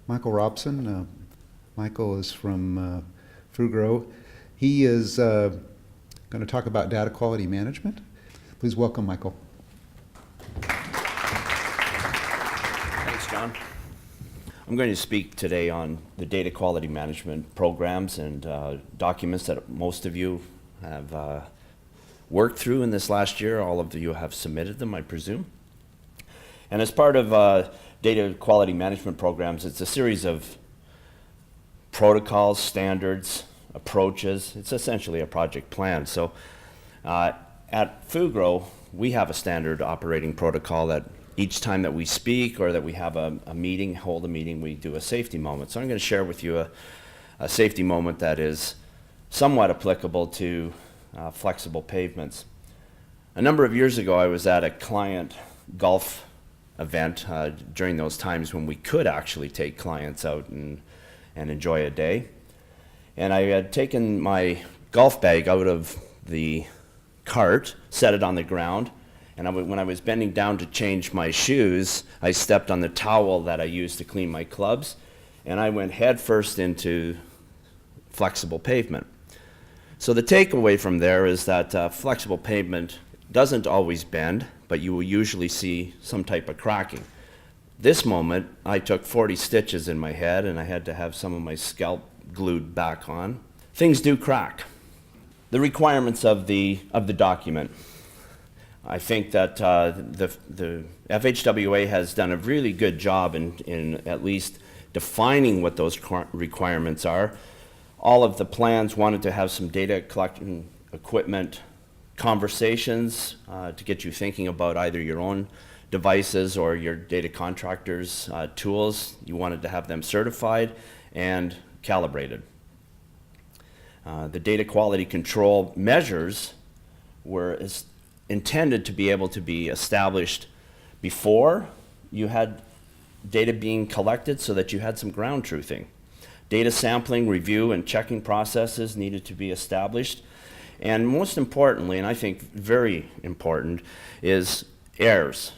Michael Robson. Michael is from Fugro. He is going to talk about data quality management. Please welcome Michael. Thanks, John. I'm going to speak today on the data quality management programs and documents that most of you have worked through in this last year. All of you have submitted them, I presume. And as part of data quality management programs, it's a series of protocols, standards, approaches. It's essentially a project plan. So at Fugro, we have a standard operating protocol that each time that we speak or that we have a meeting, hold a meeting, we do a safety moment. So I'm going to share with you a safety moment that is somewhat applicable to flexible pavements. A number of years ago, I was at a client golf event during those times when we could actually take clients out and enjoy a day. And I had taken my golf bag out of the cart, set it on the ground, and when I was bending down to change my shoes, I stepped on the towel that I used to clean my clubs, and I went headfirst into flexible pavement. So the takeaway from there is that flexible pavement doesn't always bend, but you will usually see some type of cracking. This moment, I took 40 stitches in my head and I had to have some of my scalp glued back on. Things do crack. The requirements of the document. I think that the FHWA has done a really good job in at least defining what those requirements are. All of the plans wanted to have some data collection equipment conversations to get you thinking about either your own devices or your data contractors' tools. You wanted to have them certified and calibrated. The data quality control measures were intended to be able to be established before you had data being collected so that you had some ground truthing. Data sampling, review, and checking processes needed to be established. And most importantly, and I think very important, is errors.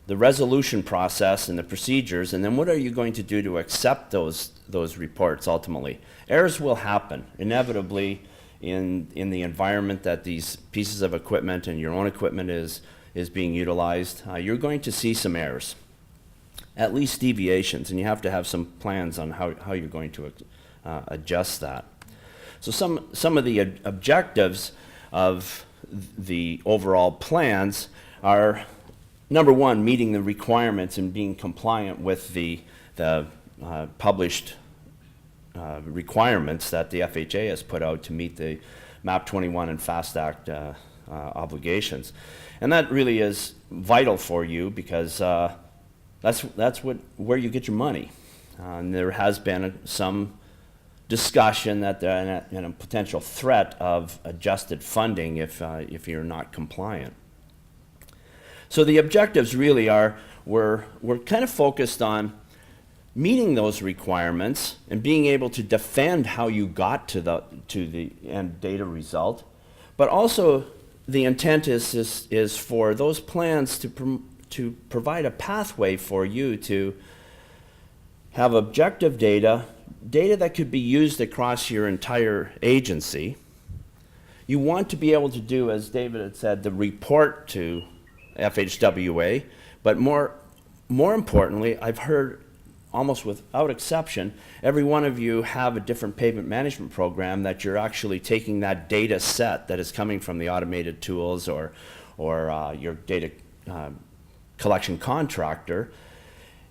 The resolution process and the procedures, and then what are you going to do to accept those reports ultimately? Errors will happen, inevitably, in the environment that these pieces of equipment and your own equipment is being utilized. You're going to see some errors, at least deviations, and you have to have some plans on how you're going to adjust that. So some of the objectives of the overall plans are, number one, meeting the requirements and being compliant with the published requirements that the FHA has put out to meet the MAP 21 and FAST Act obligations. And that really is vital for you because that's where you get your money. And there has been some discussion that and a potential threat of adjusted funding if you're not compliant. So the objectives really are we're kind of focused on meeting those requirements and being able to defend how you got to the end data result, but also the intent is for those plans to provide a pathway for you to have objective data that could be used across your entire agency. You want to be able to do, as David had said, the report to FHWA, but more importantly, I've heard almost without exception, every one of you have a different pavement management program that you're actually taking that data set that is coming from the automated tools or your data collection contractor,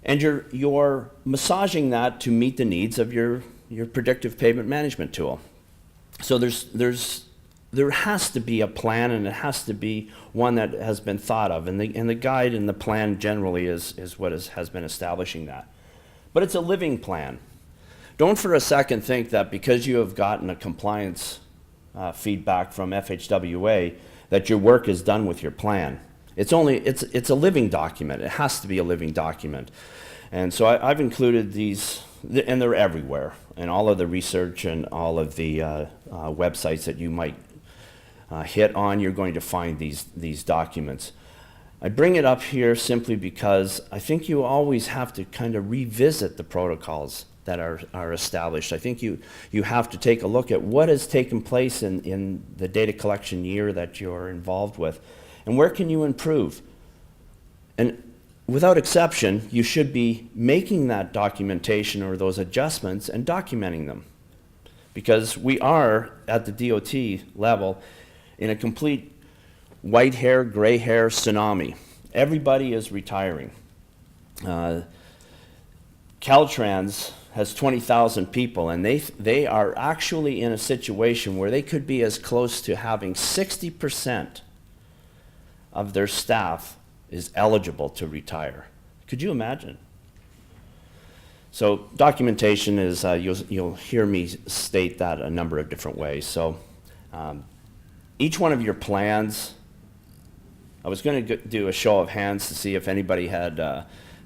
and you're massaging that to meet the needs of your predictive pavement management tool. So there has to be a plan, and it has to be one that has been thought of, and the guide and the plan generally is what has been establishing that. But it's a living plan. Don't for a second think that because you have gotten a compliance feedback from FHWA that your work is done with your plan. It's a living document. It has to be a living document. And so I've included these, and they're everywhere, and all of the research and all of the websites that you might hit on, you're going to find these documents. I bring it up here simply because I think you always have to kind of revisit the protocols that are established. I think you have to take a look at what has taken place in the data collection year that you're involved with, and where can you improve. And without exception, you should be making that documentation or those adjustments and documenting them. Because we are, at the DOT level, in a complete white hair, gray hair tsunami. Everybody is retiring. Caltrans has 20,000 people, and they are actually in a situation where they could be as close to having 60% of their staff is eligible to retire. Could you imagine? So documentation is, you'll hear me state that a number of different ways. So each one of your plans, I was going to do a show of hands to see if anybody had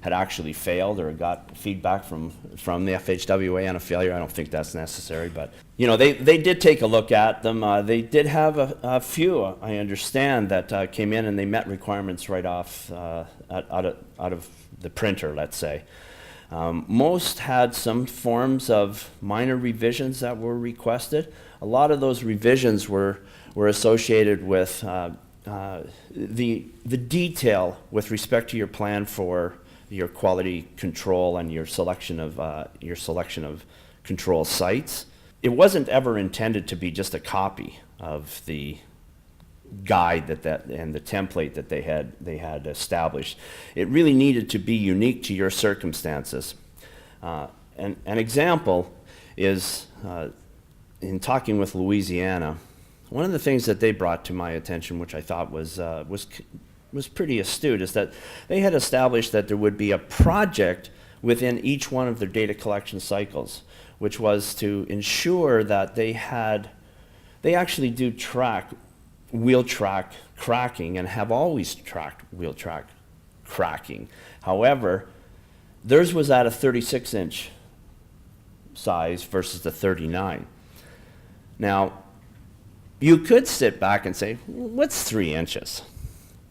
actually failed or got feedback from the FHWA on a failure. I don't think that's necessary, but you know, they did take a look at them. They did have a few, I understand, that came in and they met requirements right off out of the printer, let's say. Most had some forms of minor revisions that were requested. A lot of those revisions were associated with the detail with respect to your plan for your quality control and your selection of control sites. It wasn't ever intended to be just a copy of the guide and the template that they had established. It really needed to be unique to your circumstances. An example is in talking with Louisiana. One of the things that they brought to my attention, which I thought was pretty astute, is that they had established that there would be a project within each one of their data collection cycles, which was to ensure that they actually do track wheel track cracking and have always tracked wheel track cracking. However, theirs was at a 36-inch size versus the 39. Now, you could sit back and say, what's 3 inches?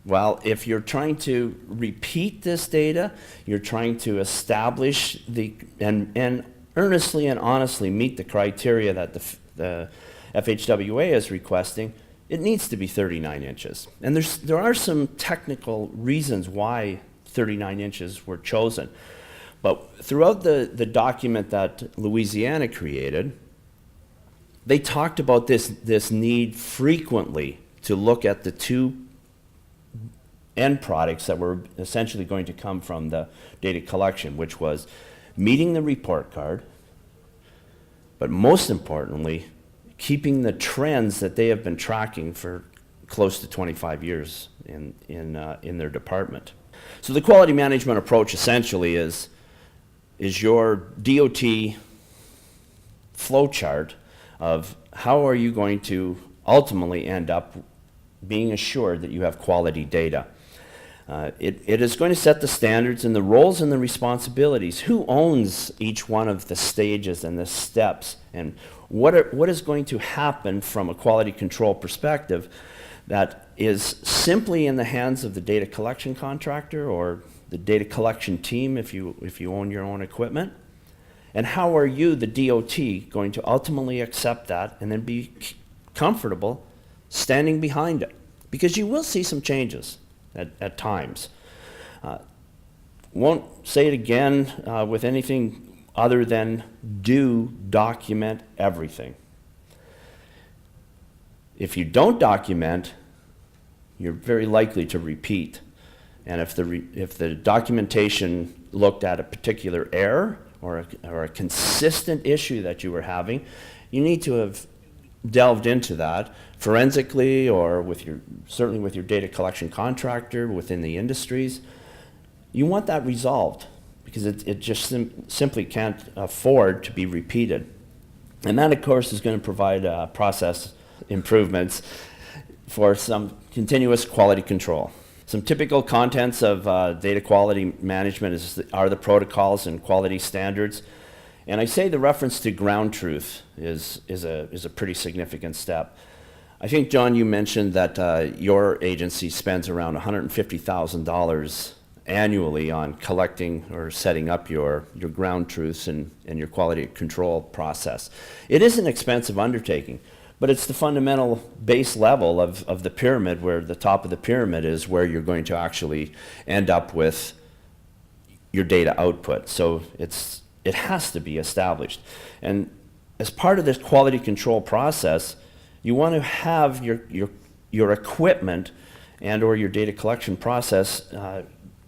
Well, if you're trying to repeat this data, you're trying to establish and earnestly and honestly meet the criteria that the FHWA is requesting, it needs to be 39 inches. And there are some technical reasons why 39 inches were chosen. But throughout the document that Louisiana created, they talked about this need frequently to look at the two end products that were essentially going to come from the data collection, which was meeting the report card, but most importantly, keeping the trends that they have been tracking for close to 25 years in their department. So the quality management approach essentially is your DOT flow chart of how are you going to ultimately end up being assured that you have quality data. It is going to set the standards and the roles and the responsibilities. Who owns each one of the stages and the steps, and what is going to happen from a quality control perspective that is simply in the hands of the data collection contractor or the data collection team if you own your own equipment? And how are you, the DOT, going to ultimately accept that and then be comfortable standing behind it? Because you will see some changes at times. Won't say it again with anything other than document everything. If you don't document, you're very likely to repeat. And if the documentation looked at a particular error or a consistent issue that you were having, you need to have delved into that forensically or certainly with your data collection contractor within the industries. You want that resolved because it just simply can't afford to be repeated. And that, of course, is going to provide process improvements for some continuous quality control. Some typical contents of data quality management are the protocols and quality standards. And I say the reference to ground truth is a pretty significant step. I think, John, you mentioned that your agency spends around $150,000 annually on collecting or setting up your ground truths and your quality control process. It is an expensive undertaking, but it's the fundamental base level of the pyramid, where the top of the pyramid is where you're going to actually end up with your data output. So it has to be established. And as part of this quality control process, you want to have your equipment and or your data collection process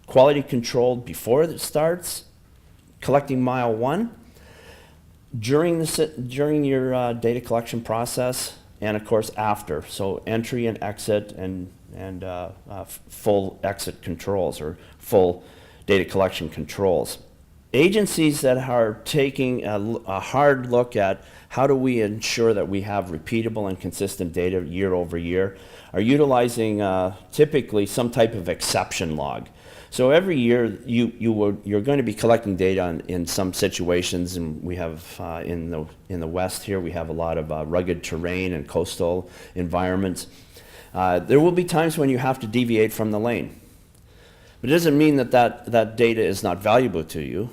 quality controlled before it starts collecting mile one, during your data collection process, and of course after. So entry and exit and full exit controls or full data collection controls. Agencies that are taking a hard look at how do we ensure that we have repeatable and consistent data year over year are utilizing typically some type of exception log. So every year you're going to be collecting data in some situations, and we have in the West here we have a lot of rugged terrain and coastal environments. There will be times when you have to deviate from the lane. But it doesn't mean that data is not valuable to you,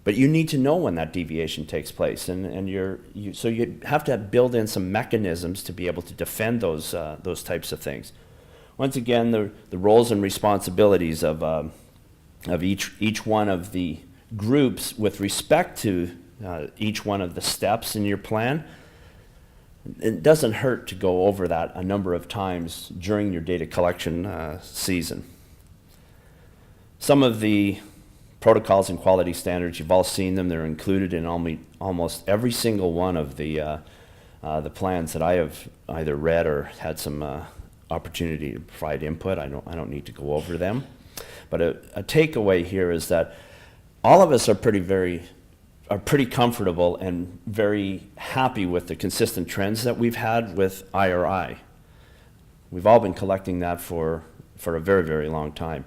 but you need to know when that deviation takes place, so you have to build in some mechanisms to be able to defend those types of things. Once again, the roles and responsibilities of each one of the groups with respect to each one of the steps in your plan. It doesn't hurt to go over that a number of times during your data collection season. Some of the protocols and quality standards, you've all seen them. They're included in almost every single one of the plans that I have either read or had some opportunity to provide input. I don't need to go over them. But a takeaway here is that all of us are pretty comfortable and very happy with the consistent trends that we've had with IRI. We've all been collecting that for a very, very long time.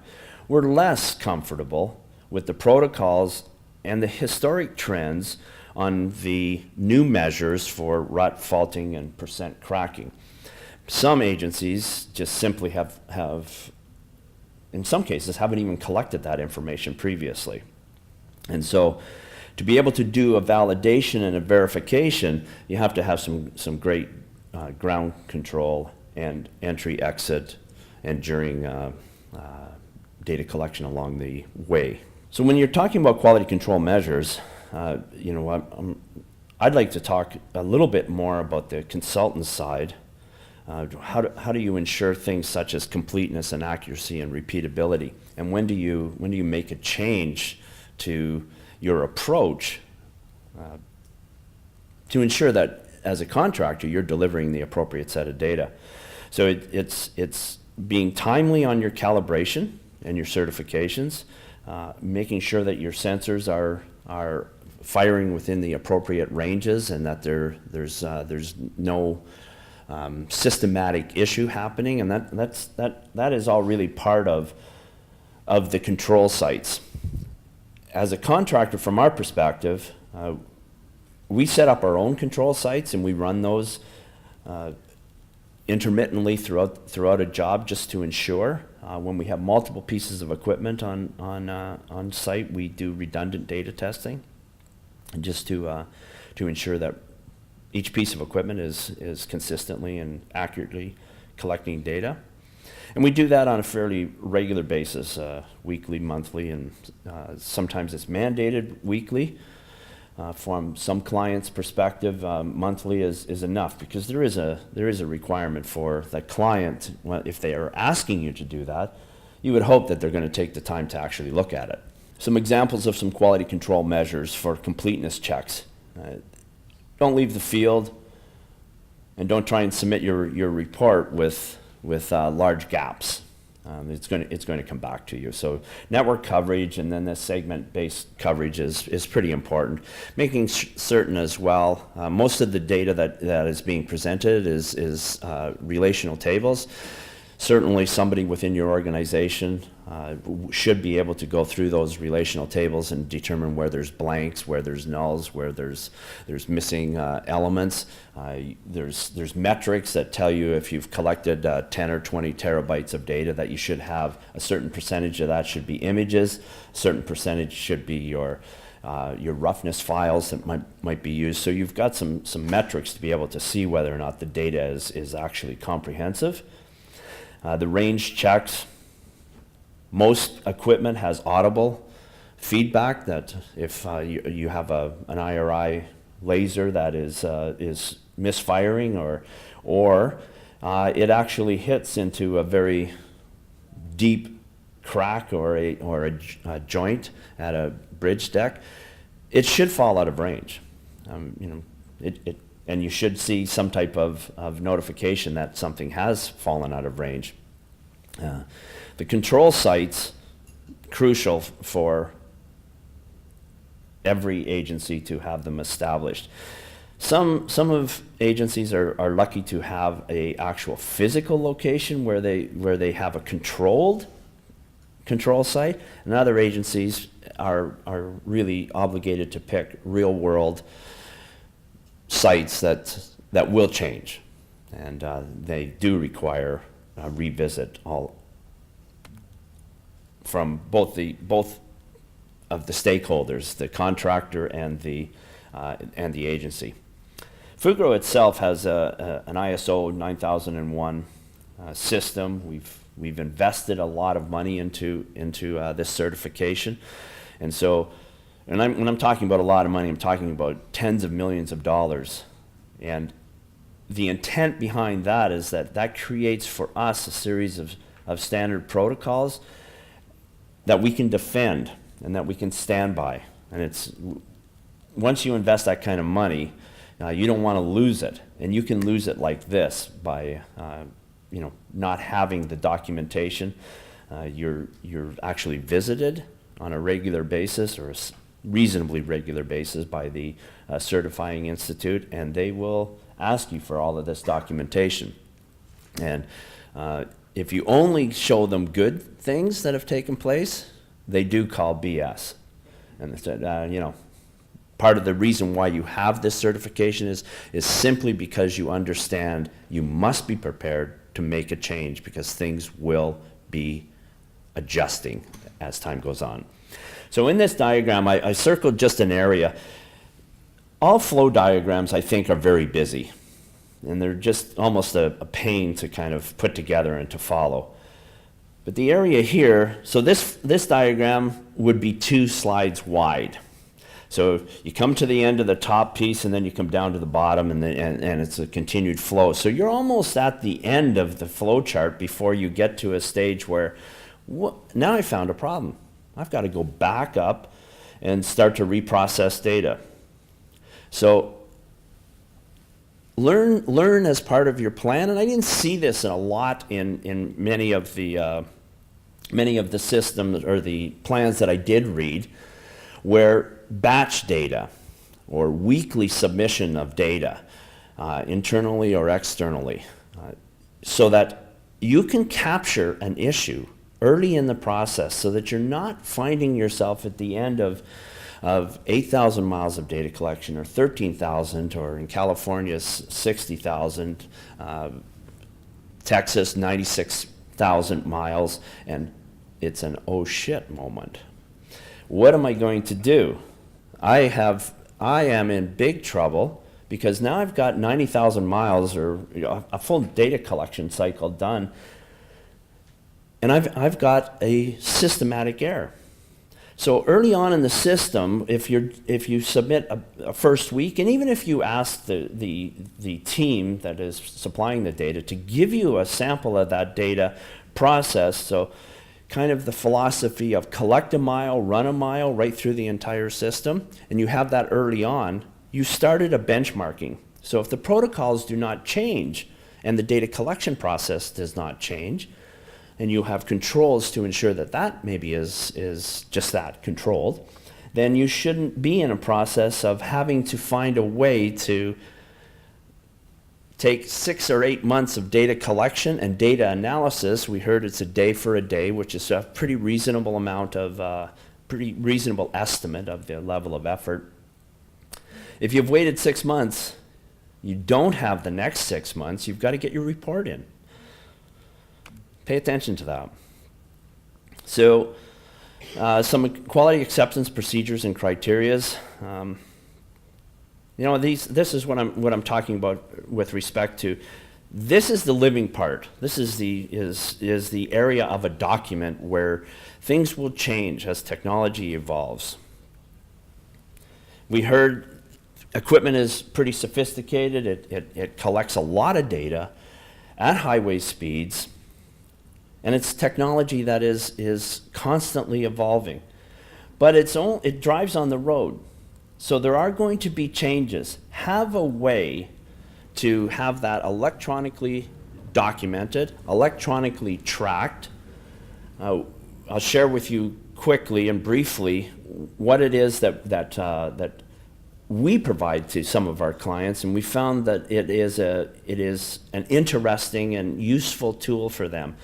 We're less comfortable with the protocols and the historic trends on the new measures for rut, faulting, and percent cracking. Some agencies just simply have, in some cases, haven't even collected that information previously. And so to be able to do a validation and a verification, you have to have some great ground control and entry, exit, and during data collection along the way. So when you're talking about quality control measures, I'd like to talk a little bit more about the consultant side. How do you ensure things such as completeness and accuracy and repeatability? And when do you make a change to your approach to ensure that as a contractor you're delivering the appropriate set of data? So it's being timely on your calibration and your certifications, making sure that your sensors are firing within the appropriate ranges and that there's no systematic issue happening, and that is all really part of the control sites. As a contractor, from our perspective, we set up our own control sites and we run those intermittently throughout a job just to ensure. When we have multiple pieces of equipment on site, we do redundant data testing, just to ensure that each piece of equipment is consistently and accurately collecting data. And we do that on a fairly regular basis, weekly, monthly, and sometimes it's mandated weekly. From some clients' perspective, monthly is enough, because there is a requirement for the client. Well, if they are asking you to do that, you would hope that they're going to take the time to actually look at it. Some examples of some quality control measures for completeness checks. Don't leave the field, and don't try and submit your report with large gaps. It's going to come back to you. So network coverage and then the segment-based coverage is pretty important. Making certain as well, most of the data that is being presented is relational tables. Certainly, somebody within your organization should be able to go through those relational tables and determine where there's blanks, where there's nulls, where there's missing elements. There's metrics that tell you if you've collected 10 or 20 terabytes of data that you should have a certain percentage of that should be images, a certain percentage should be your roughness files that might be used. So you've got some metrics to be able to see whether or not the data is actually comprehensive. The range checks. Most equipment has audible feedback that if you have an IRI laser that is misfiring or it actually hits into a very deep crack or a joint at a bridge deck, it should fall out of range. And you should see some type of notification that something has fallen out of range. The control sites, crucial for every agency to have them established. Some of agencies are lucky to have a actual physical location where they have a controlled control site, and other agencies are really obligated to pick real world sites that will change, and they do require a revisit all from both of the stakeholders, the contractor and the agency. Fugro itself has an ISO 9001 system. We've invested a lot of money into this certification, and so. And when I'm talking about a lot of money, I'm talking about tens of millions of dollars. And the intent behind that is that creates for us a series of standard protocols that we can defend and that we can stand by. And it's once you invest that kind of money, you don't want to lose it. And you can lose it like this by not having the documentation. You're actually visited on a regular basis or a reasonably regular basis by the certifying institute, and they will ask you for all of this documentation. And if you only show them good things that have taken place, they do call BS. And they said, part of the reason why you have this certification is simply because you understand you must be prepared to make a change because things will be adjusting as time goes on. So in this diagram, I circled just an area. All flow diagrams, I think, are very busy. And they're just almost a pain to kind of put together and to follow. But the area here, so this diagram would be 2 slides wide. So you come to the end of the top piece and then you come down to the bottom and it's a continued flow. So you're almost at the end of the flow chart before you get to a stage where, now I found a problem. I've got to go back up and start to reprocess data. So learn as part of your plan, and I didn't see this a lot in many of the systems or the plans that I did read, where batch data or weekly submission of data, internally or externally, so that you can capture an issue early in the process so that you're not finding yourself at the end of 8,000 miles of data collection or 13,000, or in California 60,000, Texas 96,000 miles, and it's an oh shit moment. What am I going to do? I am in big trouble because now I've got 90,000 miles or a full data collection cycle done, and I've got a systematic error. So early on in the system, if you submit a first week, and even if you ask the team that is supplying the data to give you a sample of that data processed, so kind of the philosophy of collect a mile, run a mile right through the entire system, and you have that early on, you started a benchmarking. So if the protocols do not change and the data collection process does not change, and you have controls to ensure that maybe is just that, controlled, then you shouldn't be in a process of having to find a way to take 6 or 8 months of data collection and data analysis. We heard it's a day for a day, which is a pretty reasonable amount of, pretty reasonable estimate of the level of effort. If you've waited 6 months, you don't have the next 6 months, you've got to get your report in. Pay attention to that. So, some quality acceptance procedures and criterias. You know, this is what I'm talking about with respect to. This is the living part. This is the area of a document where things will change as technology evolves. We heard equipment is pretty sophisticated. It collects a lot of data at highway speeds, and it's technology that is constantly evolving. But it drives on the road. So there are going to be changes. Have a way to have that electronically documented, electronically tracked. I'll share with you quickly and briefly what it is that we provide to some of our clients, and we found that it is an interesting and useful tool for them.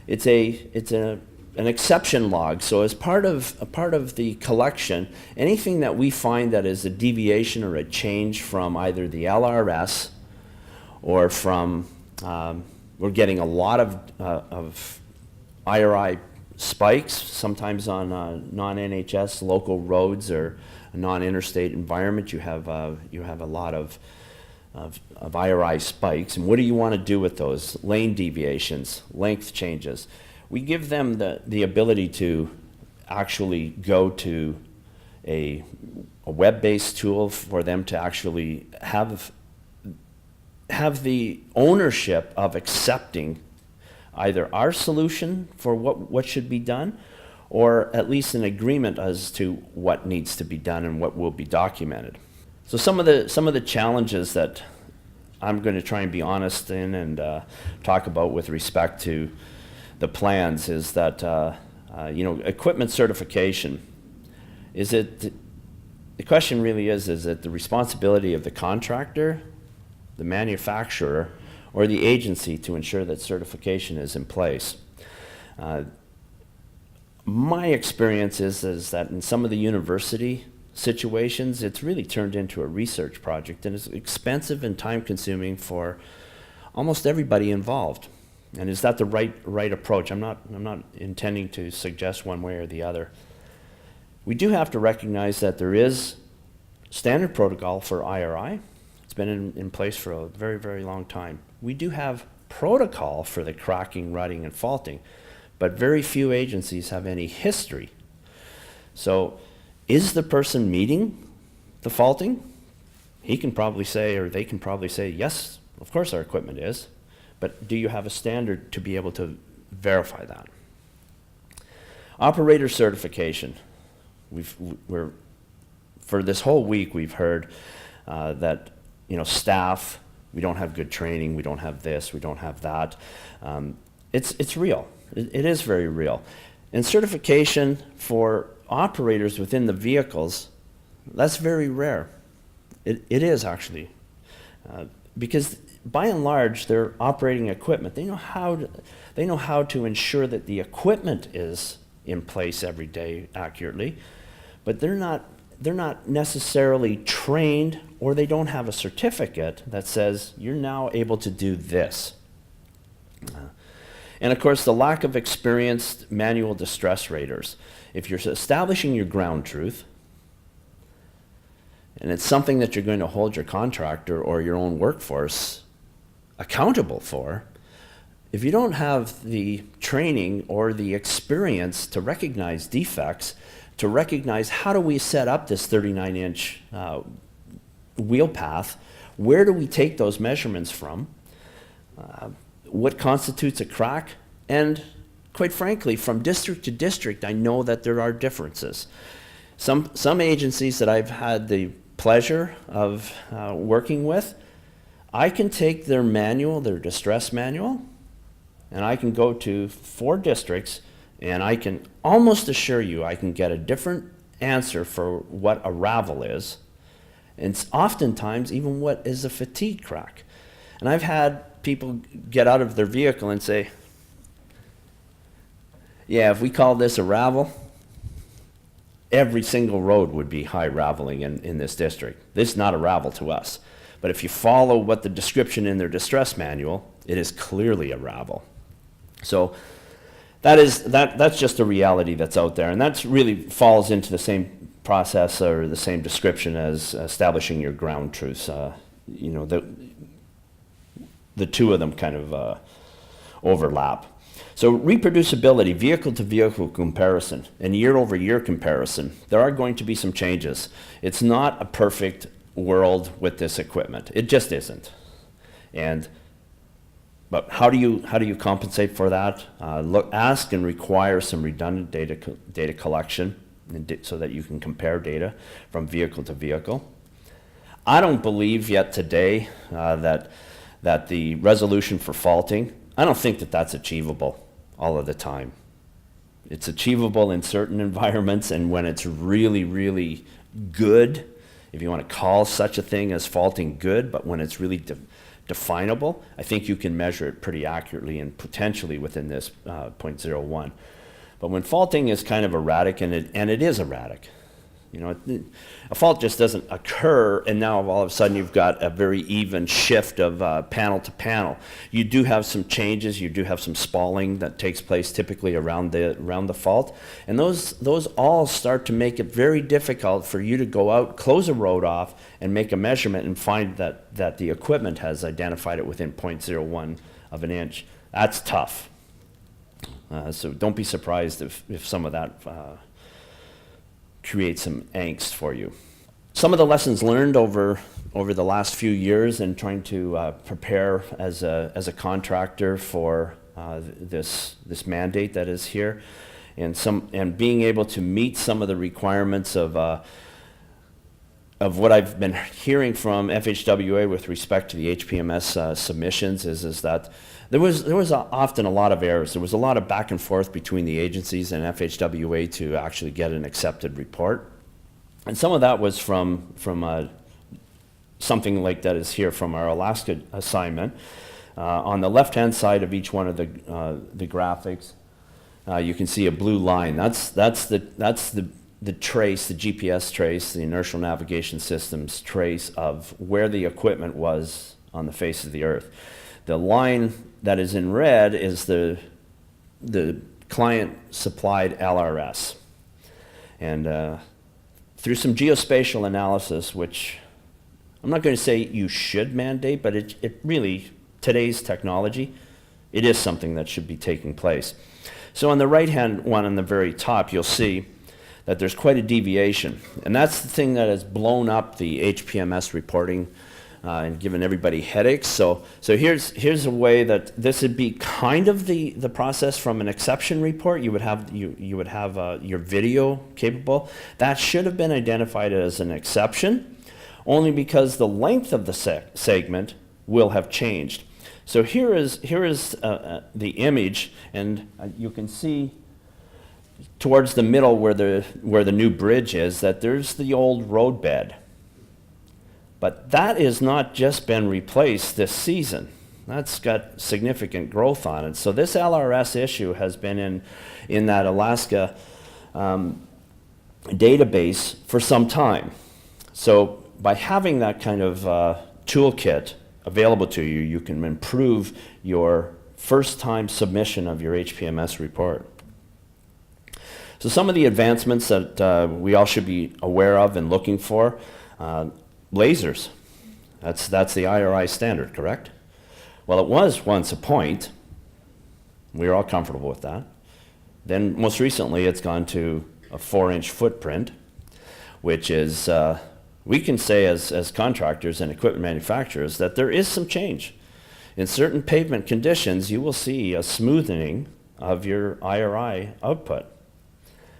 It's an exception log. So as part of the collection, anything that we find that is a deviation or a change from either the LRS or from, we're getting a lot of IRI spikes, sometimes on non-NHS local roads or a non-interstate environment. You have a lot of IRI spikes. And what do you want to do with those? Lane deviations, length changes. We give them the ability to actually go to a web-based tool for them to actually have the ownership of accepting either our solution for what should be done, or at least an agreement as to what needs to be done and what will be documented. So some of the challenges that I'm going to try and be honest in and talk about with respect to the plans is that equipment certification. The question really is it the responsibility of the contractor, the manufacturer, or the agency to ensure that certification is in place? My experience is that in some of the university situations, it's really turned into a research project, and it's expensive and time-consuming for almost everybody involved. And is that the right approach? I'm not intending to suggest one way or the other. We do have to recognize that there is standard protocol for IRI. It's been in place for a very, very long time. We do have protocol for the cracking, rutting, and faulting, but very few agencies have any history. So is the person meeting the faulting? He can probably say, or they can probably say, yes, of course our equipment is. But do you have a standard to be able to verify that? Operator certification. For this whole week, we've heard that staff, we don't have good training, we don't have this, we don't have that. It's real. It is very real. And certification for operators within the vehicles, that's very rare. It is actually, because by and large, they're operating equipment. They know how to ensure that the equipment is in place every day accurately, but they're not necessarily trained, or they don't have a certificate that says you're now able to do this. And of course, the lack of experienced manual distress raters. If you're establishing your ground truth, and it's something that you're going to hold your contractor or your own workforce accountable for, if you don't have the training or the experience to recognize defects, to recognize how do we set up this 39-inch wheel path, where do we take those measurements from, what constitutes a crack, and quite frankly, from district to district, I know that there are differences. Some agencies that I've had the pleasure of working with, I can take their manual, their distress manual, and I can go to 4 districts, and I can almost assure you I can get a different answer for what a ravel is, and oftentimes even what is a fatigue crack. And I've had people get out of their vehicle and say, yeah, if we call this a ravel, every single road would be high raveling in this district. This is not a ravel to us. But if you follow what the description in their distress manual, it is clearly a ravel. So that's just a reality that's out there. And that really falls into the same process or the same description as establishing your ground truths. You know, the two of them kind of overlap. So reproducibility, vehicle-to-vehicle comparison, and year-over-year comparison, there are going to be some changes. It's not a perfect world with this equipment. It just isn't. But how do you compensate for that? Ask and require some redundant data collection so that you can compare data from vehicle to vehicle. I don't believe yet today that the resolution for faulting, I don't think that that's achievable all of the time. It's achievable in certain environments, and when it's really, really good, if you want to call such a thing as faulting good, but when it's really definable, I think you can measure it pretty accurately and potentially within this 0.01. But when faulting is kind of erratic, and it is erratic, you know, a fault just doesn't occur, and now all of a sudden you've got a very even shift of panel to panel. You do have some changes, you do have some spalling that takes place typically around the fault, and those all start to make it very difficult for you to go out, close a road off, and make a measurement and find that the equipment has identified it within 0.01 of an inch. That's tough. So don't be surprised if some of that create some angst for you. Some of the lessons learned over the last few years in trying to prepare as a contractor for this mandate that is here, and being able to meet some of the requirements of what I've been hearing from FHWA with respect to the HPMS submissions is that there was often a lot of errors. There was a lot of back and forth between the agencies and FHWA to actually get an accepted report. And some of that was from something like that is here from our Alaska assignment. On the left-hand side of each one of the graphics, you can see a blue line. That's the trace, the GPS trace, the inertial navigation system's trace of where the equipment was on the face of the Earth. The line that is in red is the client-supplied LRS. And through some geospatial analysis, which I'm not going to say you should mandate, but it really, today's technology, it is something that should be taking place. So on the right-hand one on the very top, you'll see that there's quite a deviation. And that's the thing that has blown up the HPMS reporting and given everybody headaches. So here's a way that this would be kind of the process from an exception report. You would have your video capable. That should have been identified as an exception, only because the length of the segment will have changed. So here is the image, and you can see towards the middle where the new bridge is that there's the old road bed. But that has not just been replaced this season. That's got significant growth on it. So this LRS issue has been in that Alaska database for some time. So by having that kind of toolkit available to you, you can improve your first-time submission of your HPMS report. So some of the advancements that we all should be aware of and looking for, lasers. That's the IRI standard, correct? Well, it was once a point. We were all comfortable with that. Then most recently it's gone to a 4-inch footprint, which is, we can say as contractors and equipment manufacturers that there is some change. In certain pavement conditions, you will see a smoothing of your IRI output.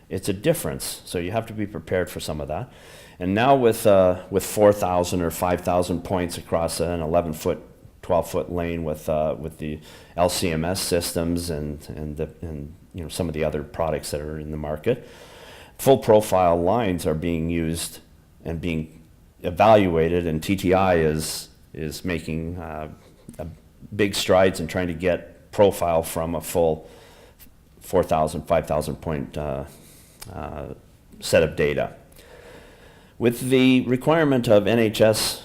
It's a difference, so you have to be prepared for some of that. And now with 4,000 or 5,000 points across an 11-foot, 12-foot lane with the LCMS systems and you know, some of the other products that are in the market, full profile lines are being used and being evaluated, and TTI is making big strides in trying to get profile from a full 4,000, 5,000 point set of data. With the requirement of interstate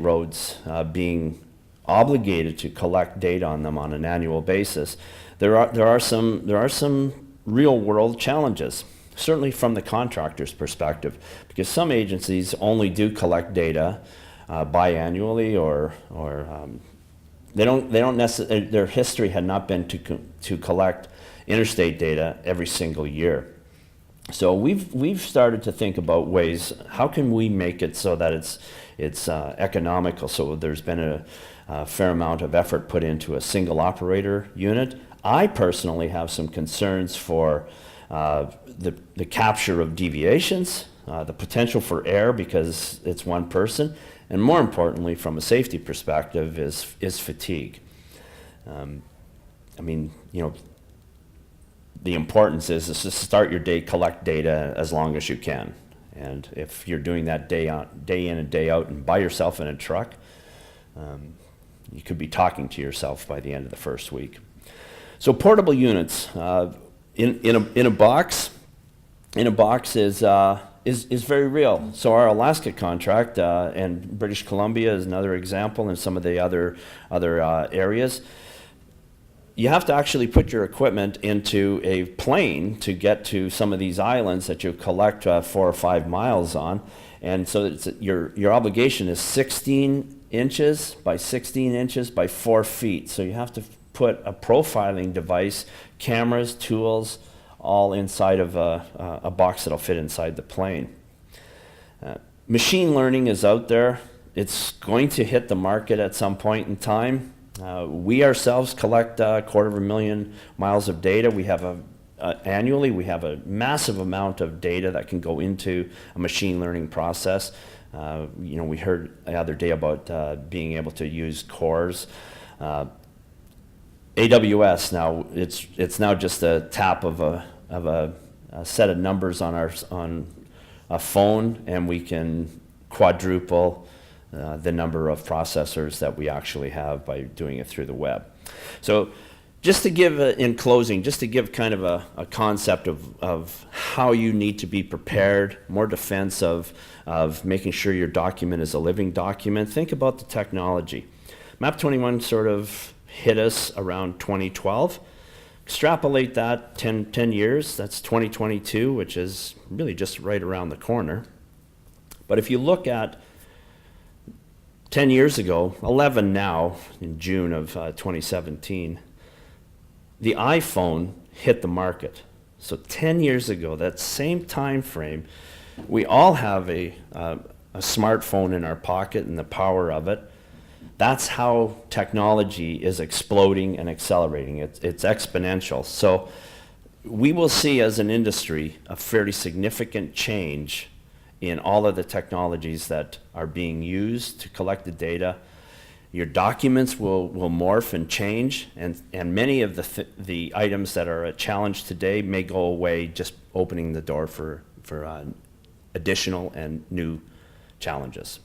roads being obligated to collect data on them on an annual basis, there are some real world challenges, certainly from the contractor's perspective, because some agencies only do collect data biannually, or they don't necessarily, their history had not been to collect interstate data every single year. So we've started to think about ways, how can we make it so that it's economical? So there's been a fair amount of effort put into a single operator unit. I personally have some concerns for the capture of deviations, the potential for error because it's one person, and more importantly, from a safety perspective, is fatigue. I mean, you know, the importance is to start your day, collect data as long as you can. And if you're doing that day in and day out and by yourself in a truck, you could be talking to yourself by the end of the first week. So portable units in a box is very real. So our Alaska contract and British Columbia is another example, and some of the other areas. You have to actually put your equipment into a plane to get to some of these islands that you collect 4 or 5 miles on. And so your obligation is 16 inches by 16 inches by 4 feet. So you have to put a profiling device, cameras, tools, all inside of a box that'll fit inside the plane. Machine learning is out there. It's going to hit the market at some point in time. We ourselves collect 250,000 miles of data. We have annually, we have a massive amount of data that can go into a machine learning process. You know, we heard the other day about being able to use cores. AWS now, it's now just a tap of a set of numbers on a phone, and we can quadruple the number of processors that we actually have by doing it through the web. So just to give, in closing, just to give kind of a concept of how you need to be prepared, more defense of making sure your document is a living document, think about the technology. MAP 21 sort of hit us around 2012. Extrapolate that 10 years, that's 2022, which is really just right around the corner. But if you look at 10 years ago, 11 now, in June of 2017, the iPhone hit the market. So 10 years ago, that same time frame, we all have a smartphone in our pocket and the power of it. That's how technology is exploding and accelerating. It's exponential. So we will see as an industry a fairly significant change in all of the technologies that are being used to collect the data. Your documents will morph and change, and many of the items that are a challenge today may go away, just opening the door for additional and new challenges.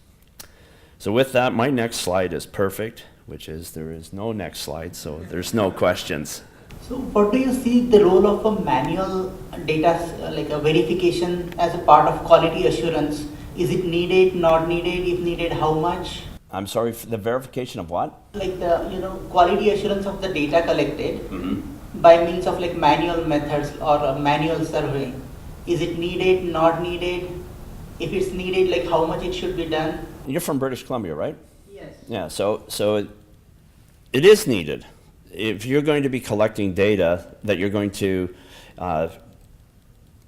So with that, my next slide is perfect, which is there is no next slide, so there's no questions. So what do you see the role of a manual data, like a verification as a part of quality assurance? Is it needed, not needed? If needed, how much? I'm sorry, for the verification of what? Like the, quality assurance of the data collected by means of like manual methods or a manual survey. Is it needed, not needed? If it's needed, like how much it should be done? You're from British Columbia, right? Yes. Yeah, so it is needed. If you're going to be collecting data that you're going to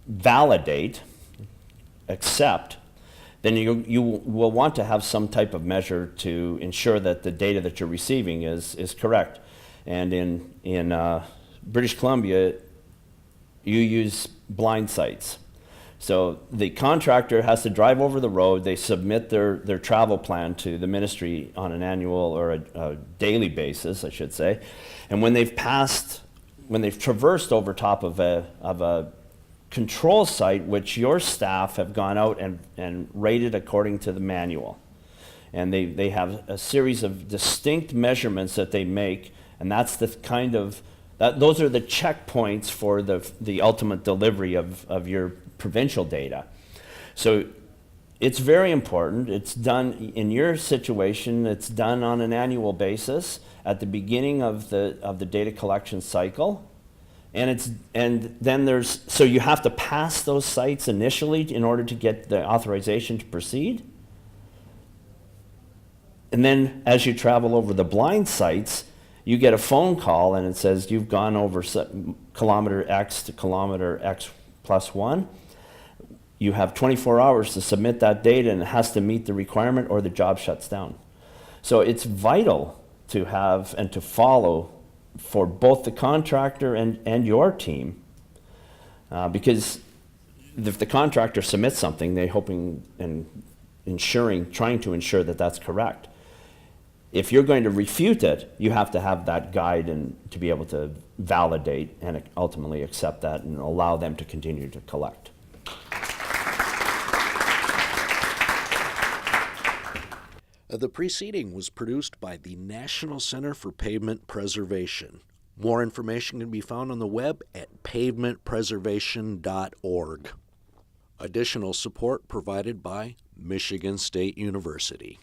validate, accept, then you will want to have some type of measure to ensure that the data that you're receiving is correct. And in British Columbia, you use blind sites. So the contractor has to drive over the road, they submit their travel plan to the ministry on an annual or a daily basis, I should say. And when they've traversed over top of a control site, which your staff have gone out and rated according to the manual. And they have a series of distinct measurements that they make, and that's the kind of, those are the checkpoints for the ultimate delivery of your provincial data. So it's very important. It's done, in your situation, it's done on an annual basis at the beginning of the data collection cycle. And then there's, so you have to pass those sites initially in order to get the authorization to proceed. And then as you travel over the blind sites, you get a phone call and it says you've gone over kilometer X to kilometer X plus 1. You have 24 hours to submit that data, and it has to meet the requirement or the job shuts down. So it's vital to have and to follow for both the contractor and your team, because if the contractor submits something, they're hoping and trying to ensure that that's correct. If you're going to refute it, you have to have that guide and to be able to validate and ultimately accept that and allow them to continue to collect. The preceding was produced by the National Center for Pavement Preservation. More information can be found on the web at pavementpreservation.org. Additional support provided by Michigan State University.